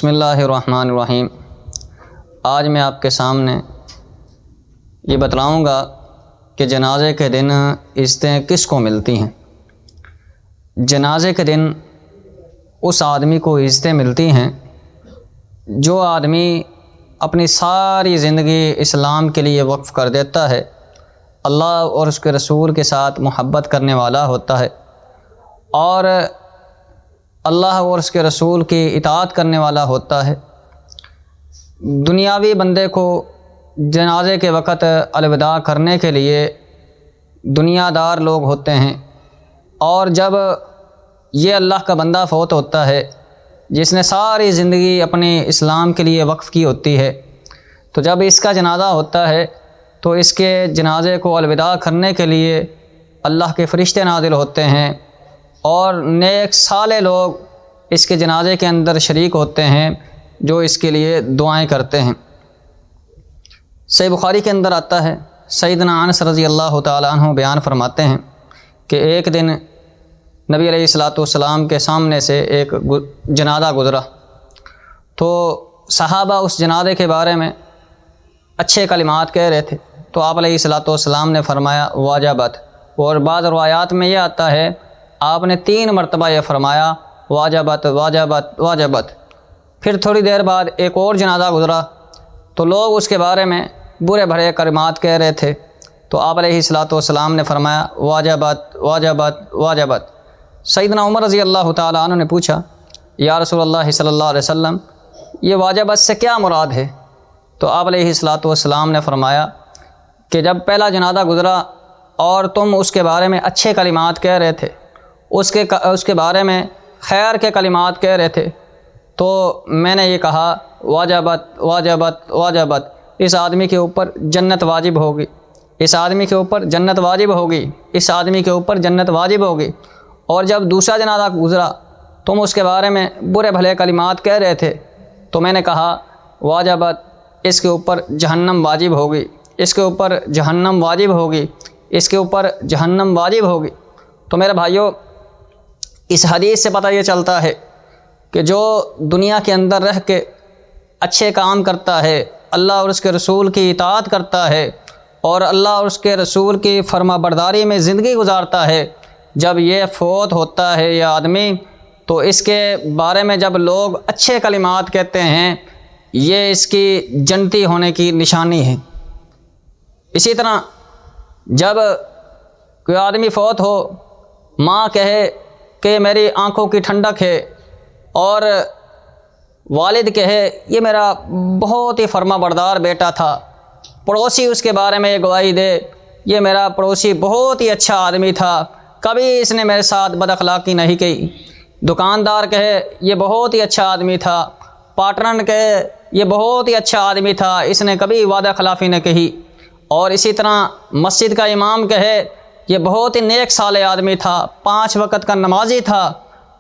بسم اللہ الرحمن الرحیم۔ آج میں آپ کے سامنے یہ بتلاؤں گا کہ جنازے کے دن عزتیں کس کو ملتی ہیں۔ جنازے کے دن اس آدمی کو عزتیں ملتی ہیں جو آدمی اپنی ساری زندگی اسلام کے لیے وقف کر دیتا ہے، اللہ اور اس کے رسول کے ساتھ محبت کرنے والا ہوتا ہے اور اللہ اور اس کے رسول کی اطاعت کرنے والا ہوتا ہے۔ دنیاوی بندے کو جنازے کے وقت الوداع کرنے کے لیے دنیا دار لوگ ہوتے ہیں، اور جب یہ اللہ کا بندہ فوت ہوتا ہے جس نے ساری زندگی اپنے اسلام کے لیے وقف کی ہوتی ہے، تو جب اس کا جنازہ ہوتا ہے تو اس کے جنازے کو الوداع کرنے کے لیے اللہ کے فرشتے نازل ہوتے ہیں اور نیک صالح لوگ اس کے جنازے کے اندر شریک ہوتے ہیں جو اس کے لیے دعائیں کرتے ہیں۔ صحیح بخاری کے اندر آتا ہے، سیدنا انس رضی اللہ تعالیٰ عنہ بیان فرماتے ہیں کہ ایک دن نبی علیہ الصلوۃ والسلام کے سامنے سے ایک جنازہ گزرا، تو صحابہ اس جنازے کے بارے میں اچھے کلمات کہہ رہے تھے، تو آپ علیہ الصلوۃ والسلام نے فرمایا واجبت، اور بعض روایات میں یہ آتا ہے آپ نے 3 مرتبہ یہ فرمایا واجبت واجبت واجبت۔ پھر تھوڑی دیر بعد ایک اور جنازہ گزرا تو لوگ اس کے بارے میں برے بھرے کلمات کہہ رہے تھے، تو آپ علیہ الصلوۃ والسلام نے فرمایا واجبت واجبت واجبت۔ سیدنا عمر رضی اللہ تعالیٰ عنہ نے پوچھا یا رسول اللہ صلی اللہ علیہ وسلم یہ واجبت سے کیا مراد ہے؟ تو آپ علیہ الصلوۃ والسلام نے فرمایا کہ جب پہلا جنازہ گزرا اور تم اس کے بارے میں اچھے کلمات کہہ رہے تھے، اس کے بارے میں خیر کے کلمات کہہ رہے تھے، تو میں نے یہ کہا واجبت واجبت واجبت، اس آدمی کے اوپر جنت واجب ہوگی، اس آدمی کے اوپر جنت واجب ہوگی، اس آدمی کے اوپر جنت واجب ہوگی۔ اور جب دوسرا جنازہ گزرا تم اس کے بارے میں برے بھلے کلمات کہہ رہے تھے، تو میں نے کہا واجبت، اس کے اوپر جہنم واجب ہوگی، اس کے اوپر جہنم واجب ہوگی، اس کے اوپر جہنم واجب ہوگی۔ تو میرے بھائیوں، اس حدیث سے پتہ یہ چلتا ہے کہ جو دنیا کے اندر رہ کے اچھے کام کرتا ہے، اللہ اور اس کے رسول کی اطاعت کرتا ہے اور اللہ اور اس کے رسول کی فرما برداری میں زندگی گزارتا ہے، جب یہ فوت ہوتا ہے یہ آدمی، تو اس کے بارے میں جب لوگ اچھے کلمات کہتے ہیں یہ اس کی جنتی ہونے کی نشانی ہے۔ اسی طرح جب کوئی آدمی فوت ہو، ماں کہے کہ میری آنکھوں کی ٹھنڈک ہے، اور والد کہے یہ میرا بہت ہی فرما بردار بیٹا تھا، پڑوسی اس کے بارے میں یہ گواہی دے یہ میرا پڑوسی بہت ہی اچھا آدمی تھا، کبھی اس نے میرے ساتھ بد اخلاقی نہیں کی، دکاندار کہے یہ بہت ہی اچھا آدمی تھا، پارٹنر کہے یہ بہت ہی اچھا آدمی تھا، اس نے کبھی وعدہ خلافی نہ کہی، اور اسی طرح مسجد کا امام کہے یہ بہت ہی نیک صالح آدمی تھا، 5 وقت کا نمازی تھا،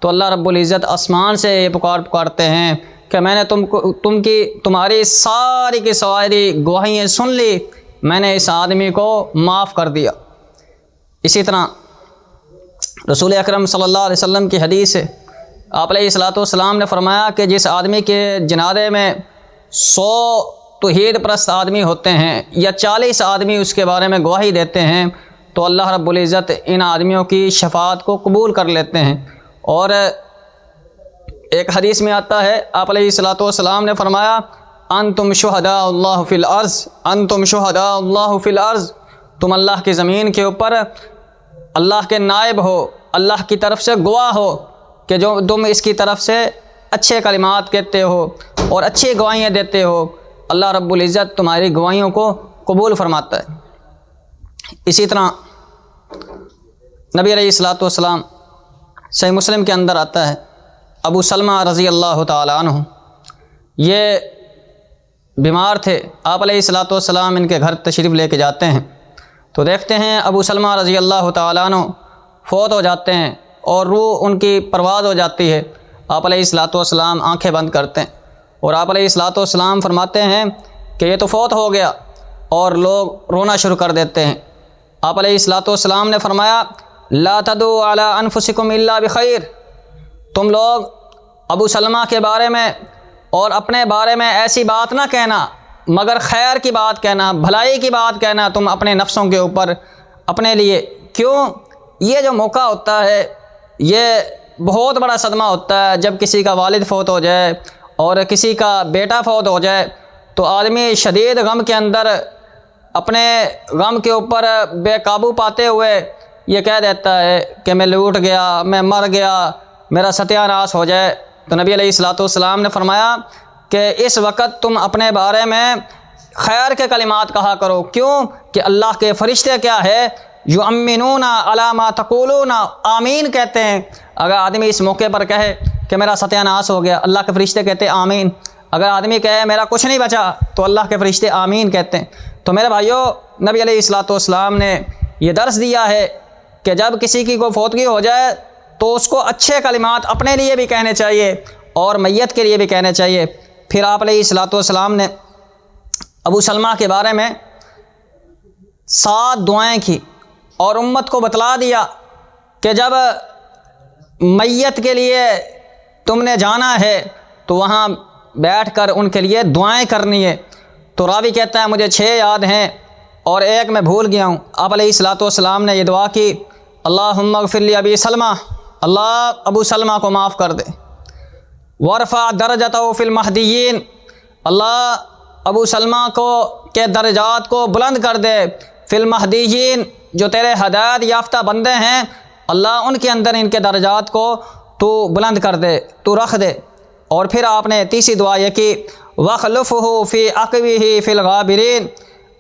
تو اللہ رب العزت آسمان سے یہ پکارتے ہیں کہ میں نے تمہاری ساری کی ساری گواہیاں سن لی، میں نے اس آدمی کو معاف کر دیا۔ اسی طرح رسول اکرم صلی اللہ علیہ وسلم کی حدیث ہے، آپ علیہ الصلوۃ والسلام نے فرمایا کہ جس آدمی کے جنازے میں 100 توحید پرست آدمی ہوتے ہیں یا 40 آدمی اس کے بارے میں گواہی دیتے ہیں، تو اللہ رب العزت ان آدمیوں کی شفاعت کو قبول کر لیتے ہیں۔ اور ایک حدیث میں آتا ہے آپ علیہ الصلوۃ والسلام نے فرمایا انتم شہداء اللہ فی الارض، انتم شہداء اللہ فی الارض، تم اللہ کی زمین کے اوپر اللہ کے نائب ہو، اللہ کی طرف سے گواہ ہو کہ جو تم اس کی طرف سے اچھے کلمات کہتے ہو اور اچھی گواہیاں دیتے ہو، اللہ رب العزت تمہاری گواہیوں کو قبول فرماتا ہے۔ اسی طرح نبی علیہ الصلوۃ والسلام، صحیح مسلم کے اندر آتا ہے، ابو سلمہ رضی اللہ تعالیٰ عنہ یہ بیمار تھے، آپ علیہ الصلوۃ والسلام ان کے گھر تشریف لے کے جاتے ہیں، تو دیکھتے ہیں ابو سلمہ رضی اللہ تعالیٰ عنہ فوت ہو جاتے ہیں اور روح ان کی پرواز ہو جاتی ہے۔ آپ علیہ الصلوۃ والسلام آنکھیں بند کرتے ہیں اور آپ علیہ الصلوۃ والسلام فرماتے ہیں کہ یہ تو فوت ہو گیا، اور لوگ رونا شروع کر دیتے ہیں۔ آپ علیہ الصلوۃ والسلام نے فرمایا لا تدعوا علی انفسکم الا بخیر، تم لوگ ابو سلمہ کے بارے میں اور اپنے بارے میں ایسی بات نہ کہنا مگر خیر کی بات کہنا، بھلائی کی بات کہنا تم اپنے نفسوں کے اوپر اپنے لیے۔ کیوں؟ یہ جو موقع ہوتا ہے یہ بہت بڑا صدمہ ہوتا ہے جب کسی کا والد فوت ہو جائے اور کسی کا بیٹا فوت ہو جائے، تو آدمی شدید غم کے اندر اپنے غم کے اوپر بے قابو پاتے ہوئے یہ کہہ دیتا ہے کہ میں لوٹ گیا، میں مر گیا، میرا ستیہ ناش ہو جائے۔ تو نبی علیہ الصلوۃ والسلام نے فرمایا کہ اس وقت تم اپنے بارے میں خیر کے کلمات کہا کرو۔ کیوں کہ اللہ کے فرشتے کیا ہے، یؤمنون علی ما تقولون، آمین کہتے ہیں۔ اگر آدمی اس موقع پر کہے کہ میرا ستیہ ناش ہو گیا، اللہ کے فرشتے کہتے ہیں آمین۔ اگر آدمی کہے میرا کچھ نہیں بچا، تو اللہ کے فرشتے آمین کہتے ہیں۔ تو میرے بھائیوں، نبی علیہ الصلوۃ والسلام نے یہ درس دیا ہے کہ جب کسی کی کوئی فوتگی ہو جائے تو اس کو اچھے کلمات اپنے لیے بھی کہنے چاہیے اور میت کے لیے بھی کہنے چاہیے۔ پھر آپ علیہ الصلوۃ والسلام نے ابو سلمہ کے بارے میں 7 دعائیں کی اور امت کو بتلا دیا کہ جب میت کے لیے تم نے جانا ہے تو وہاں بیٹھ کر ان کے لیے دعائیں کرنی ہے۔ تو راوی کہتا ہے مجھے 6 یاد ہیں اور ایک میں بھول گیا ہوں۔ آپ علیہ الصلوۃ والسلام نے یہ دعا کی، اللہم اغفر لی ابی سلمہ، اللہ ابو سلمہ کو معاف کر دے، وارفع درجتہ فی المہدیین، اللہ ابو سلمہ کو کے درجات کو بلند کر دے، فی المہدیین، جو تیرے ہدایت یافتہ بندے ہیں اللہ ان کے اندر ان کے درجات کو تو بلند کر دے، تو رکھ دے۔ اور پھر آپ نے تیسری دعا یہ کی، وَخْلُفْهُ فِي عَقْبِهِ فِي الْغَابِرِينَ،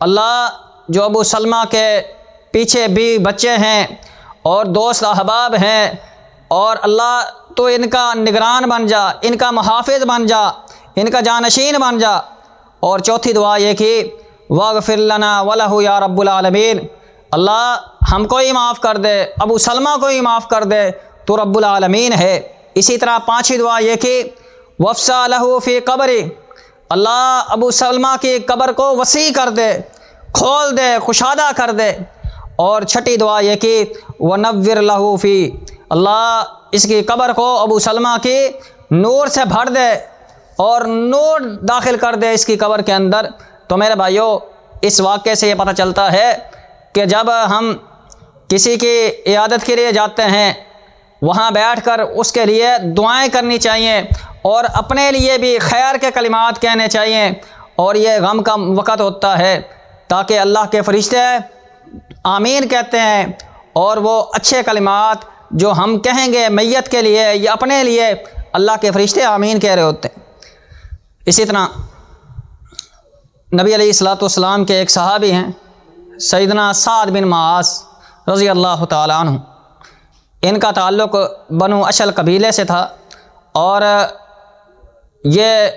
اللہ جو ابو سلمہ کے پیچھے بھی بچے ہیں اور دوست احباب ہیں، اور اللہ تو ان کا نگران بن جا، ان کا محافظ بن جا، ان کا جانشین بن جا۔ اور چوتھی دعا یہ کی، وَاغْفِرْ لَنَا وَلَهُ یا رب العالمین، اللہ ہم کو ہی معاف کر دے، ابو سلمہ کو ہی معاف کر دے، تو رب العالمین ہے۔ اسی طرح 5ویں دعا یہ کی، وَافْسَحْ لَهُ فِي قَبْرِهِ، اللہ ابو سلمہ کی قبر کو وسیع کر دے، کھول دے، کشادہ کر دے۔ اور 6ٹھی دعا یہ کی، وَنَوِّرْ لَهُ فِي، اللہ اس کی قبر کو ابو سلمہ کی نور سے بھر دے اور نور داخل کر دے اس کی قبر کے اندر۔ تو میرے بھائیوں، اس واقعے سے یہ پتہ چلتا ہے کہ جب ہم کسی کی عیادت کے لیے جاتے ہیں وہاں بیٹھ کر اس کے لیے دعائیں کرنی چاہیے اور اپنے لیے بھی خیر کے کلمات کہنے چاہیے۔ اور یہ غم کا وقت ہوتا ہے تاکہ اللہ کے فرشتے آمین کہتے ہیں، اور وہ اچھے کلمات جو ہم کہیں گے میت کے لیے یا اپنے لیے، اللہ کے فرشتے آمین کہہ رہے ہوتے ہیں۔ اسی طرح نبی علیہ الصلوۃ والسلام کے ایک صحابی ہیں سیدنا سعد بن معاذ رضی اللہ تعالیٰ عنہ، ان کا تعلق بنو اشل قبیلے سے تھا اور یہ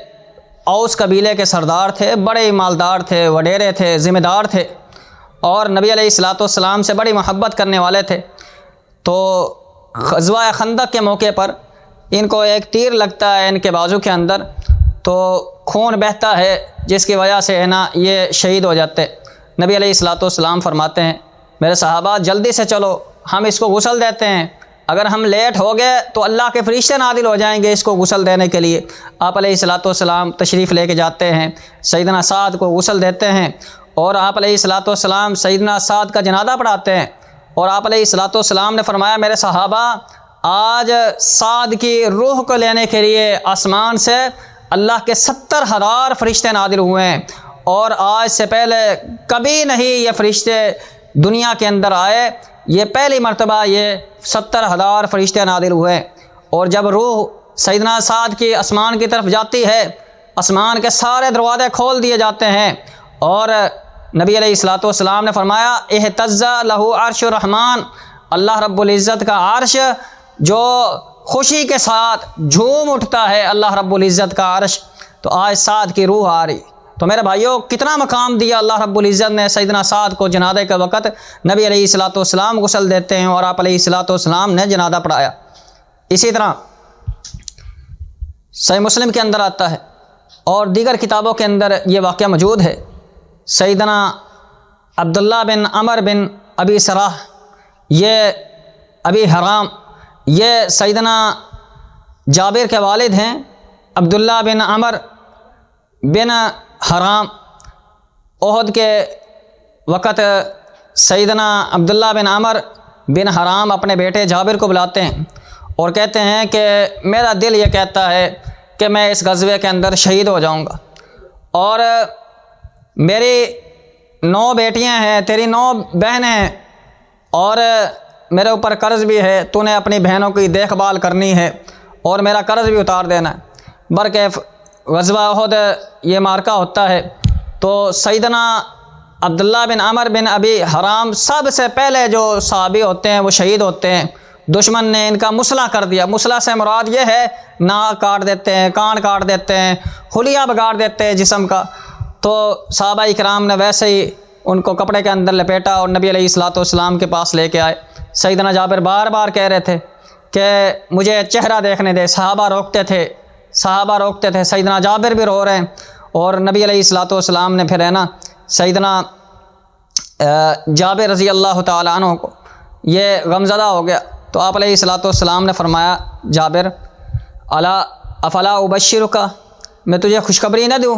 اوس قبیلے کے سردار تھے، بڑے مالدار تھے، وڈیرے تھے، ذمہ دار تھے اور نبی علیہ الصلوۃ والسلام سے بڑی محبت کرنے والے تھے۔ تو غزوہ خندق کے موقع پر ان کو ایک تیر لگتا ہے ان کے بازو کے اندر، تو خون بہتا ہے جس کی وجہ سے یہ شہید ہو جاتے۔ نبی علیہ الصلوۃ والسلام فرماتے ہیں میرے صحابہ جلدی سے چلو، ہم اس کو غسل دیتے ہیں، اگر ہم لیٹ ہو گئے تو اللہ کے فرشتے نازل ہو جائیں گے اس کو غسل دینے کے لیے۔ آپ علیہ الصلوۃ والسلام تشریف لے کے جاتے ہیں، سیدنا سعد کو غسل دیتے ہیں اور آپ علیہ الصلوۃ والسلام سیدنا سعد کا جنازہ پڑھاتے ہیں۔ اور آپ علیہ الصلوۃ والسلام نے فرمایا میرے صحابہ آج سعد کی روح کو لینے کے لیے آسمان سے اللہ کے 70,000 فرشتے نازل ہوئے ہیں، اور آج سے پہلے کبھی نہیں یہ فرشتے دنیا کے اندر آئے، یہ پہلی مرتبہ یہ 70,000 فرشتے نازل ہوئے۔ اور جب روح سیدنا سعد کی آسمان کی طرف جاتی ہے، آسمان کے سارے دروازے کھول دیے جاتے ہیں، اور نبی علیہ الصلوۃ والسلام نے فرمایا اہتز لہ عرش الرحمن، اللہ رب العزت کا عرش جو خوشی کے ساتھ جھوم اٹھتا ہے، اللہ رب العزت کا عرش۔ تو آج سعد کی روح آ رہی۔ تو میرے بھائیوں کتنا مقام دیا اللہ رب العزت نے سیدنا سعد کو، جنازے کے وقت نبی علیہ الصلوۃ والسلام غسل دیتے ہیں اور آپ علیہ الصلوۃ والسلام نے جنازہ پڑھایا۔ اسی طرح صحیح مسلم کے اندر آتا ہے اور دیگر کتابوں کے اندر یہ واقعہ موجود ہے، سیدنا عبداللہ بن عمر بن ابی سراح، یہ ابی حرام، یہ سیدنا جابر کے والد ہیں، عبداللہ بن عمر بن حرام، احد کے وقت سیدنا عبداللہ بن عمر بن حرام اپنے بیٹے جابر کو بلاتے ہیں اور کہتے ہیں کہ میرا دل یہ کہتا ہے کہ میں اس غزوے کے اندر شہید ہو جاؤں گا، اور میری 9 بیٹیاں ہیں، تیری 9 بہنیں ہیں، اور میرے اوپر قرض بھی ہے، تو نے اپنی بہنوں کی دیکھ بھال کرنی ہے اور میرا قرض بھی اتار دینا ہے۔ برکہ غزوہ احد یہ مارکہ ہوتا ہے تو سیدنا عبداللہ بن عمر بن ابی حرام سب سے پہلے جو صحابی ہوتے ہیں وہ شہید ہوتے ہیں۔ دشمن نے ان کا مسلح کر دیا۔ مسلح سے مراد یہ ہے ناک کاٹ دیتے ہیں، کان کاٹ دیتے ہیں، خلیہ بگاڑ دیتے ہیں جسم کا۔ تو صحابہ اکرام نے ویسے ہی ان کو کپڑے کے اندر لپیٹا اور نبی علیہ الصلوۃ والسلام کے پاس لے کے آئے۔ سیدنا جابر بار بار کہہ رہے تھے کہ مجھے چہرہ دیکھنے دے، صحابہ روکتے تھے، سیدنا جابر بھی رو رہے ہیں، اور نبی علیہ الصلوۃ والسلام نے پھر ہے نا سیدنا جابر رضی اللہ تعالیٰ عنہ کو یہ غمزدہ ہو گیا، تو آپ علیہ الصلوۃ والسلام نے فرمایا جابر افلا ابشرک، میں تجھے خوشخبری نہ دوں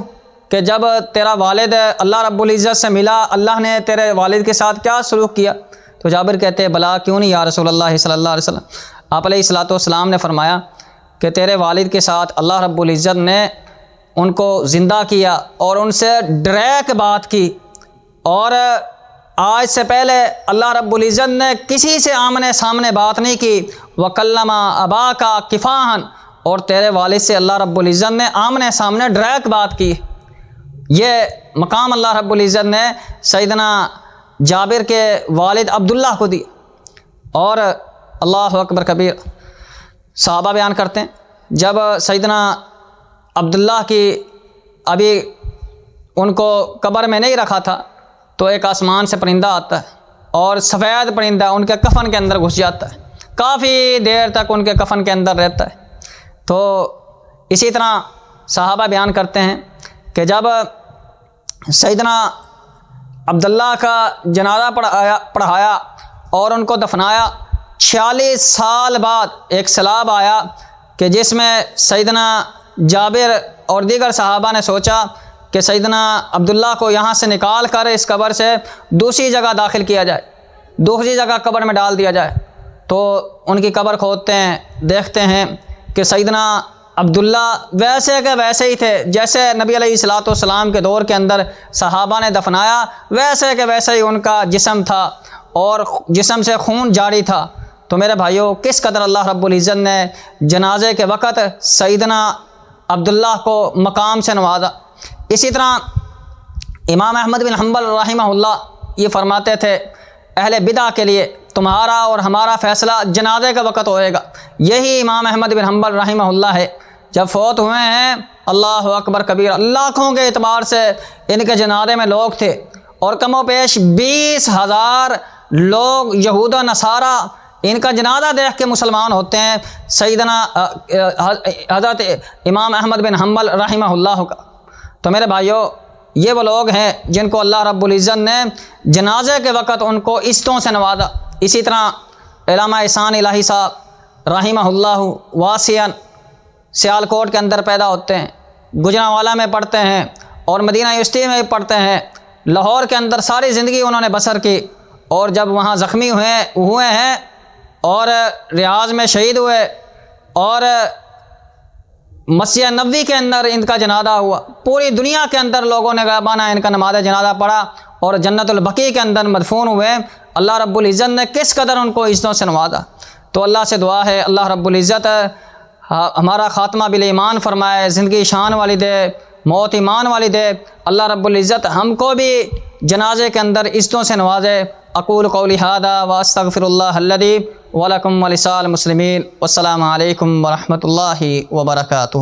کہ جب تیرا والد اللہ رب العزت سے ملا، اللہ نے تیرے والد کے ساتھ کیا سلوک کیا؟ تو جابر کہتے ہیں بلا کیوں نہیں یا رسول اللہ صلی اللہ علیہ وسلم۔ آپ علیہ الصلوۃ والسلام نے فرمایا کہ تیرے والد کے ساتھ اللہ رب العزت نے ان کو زندہ کیا اور ان سے ڈائریکٹ بات کی، اور آج سے پہلے اللہ رب العزت نے کسی سے آمنے سامنے بات نہیں کی۔ وَكَلَّمَ أَبَاكَ كِفَاحًا، اور تیرے والد سے اللہ رب العزت نے آمنے سامنے ڈائریکٹ بات کی۔ یہ مقام اللہ رب العزت نے سیدنا جابر کے والد عبداللہ کو دی۔ اور اللہ اکبر کبیر، صحابہ بیان کرتے ہیں جب سیدنا عبداللہ کی ابھی ان کو قبر میں نہیں رکھا تھا تو ایک آسمان سے پرندہ آتا ہے اور سفید پرندہ ان کے کفن کے اندر گھس جاتا ہے، کافی دیر تک ان کے کفن کے اندر رہتا ہے۔ تو اسی طرح صحابہ بیان کرتے ہیں کہ جب سیدنا عبداللہ کا جنازہ پڑھایا اور ان کو دفنایا، 46 سال بعد ایک سیلاب آیا کہ جس میں سیدنا جابر اور دیگر صحابہ نے سوچا کہ سیدنا عبداللہ کو یہاں سے نکال کر اس قبر سے دوسری جگہ داخل کیا جائے، دوسری جگہ قبر میں ڈال دیا جائے۔ تو ان کی قبر کھودتے ہیں، دیکھتے ہیں کہ سیدنا عبداللہ ویسے کہ ویسے ہی تھے جیسے نبی علیہ الصلوۃ والسلام کے دور کے اندر صحابہ نے دفنایا، ویسے کہ ویسے ہی ان کا جسم تھا اور جسم سے خون جاری تھا۔ تو میرے بھائیوں، کس قدر اللہ رب العزت نے جنازے کے وقت سیدنا عبداللہ کو مقام سے نوازا۔ اسی طرح امام احمد بن حنبل رحمہ اللہ یہ فرماتے تھے اہل بدع کے لیے تمہارا اور ہمارا فیصلہ جنازے کا وقت ہوئے گا۔ یہی امام احمد بن حنبل رحمہ اللہ ہے، جب فوت ہوئے ہیں اللہ اکبر کبیر، لاکھوں کے اعتبار سے ان کے جنازے میں لوگ تھے، اور کم و بیش 20,000 لوگ یہود و نصارہ ان کا جنازہ دیکھ کے مسلمان ہوتے ہیں سیدنا حضرت امام احمد بن حنبل رحمہ اللہ کا۔ تو میرے بھائیوں، یہ وہ لوگ ہیں جن کو اللہ رب العزت نے جنازے کے وقت ان کو عزتوں سے نوازا۔ اسی طرح علامہ احسان الہی صاحب رحمہ اللہ واسعاً سیالکوٹ کے اندر پیدا ہوتے ہیں، گجرانوالہ میں پڑھتے ہیں اور مدینہ یونیورسٹی میں پڑھتے ہیں، لاہور کے اندر ساری زندگی انہوں نے بسر کی، اور جب وہاں زخمی ہوئے ہیں اور ریاض میں شہید ہوئے، اور مسجد نبوی کے اندر ان کا جنازہ ہوا، پوری دنیا کے اندر لوگوں نے غائبانہ ان کا نماز جنازہ پڑھا اور جنت البقیع کے اندر مدفون ہوئے۔ اللہ رب العزت نے کس قدر ان کو عزتوں سے نوازا۔ تو اللہ سے دعا ہے اللہ رب العزت ہمارا خاتمہ بالایمان فرمائے، زندگی شان والی دے، موت ایمان والی دے۔ اللہ رب العزت ہم کو بھی جنازے کے اندر عزتوں سے نوازے۔ اقول قولی ھذا واستغفر اللہ الذی ولکم ولسائر المسلمین، والسلام علیکم ورحمۃ اللہ وبرکاتہ۔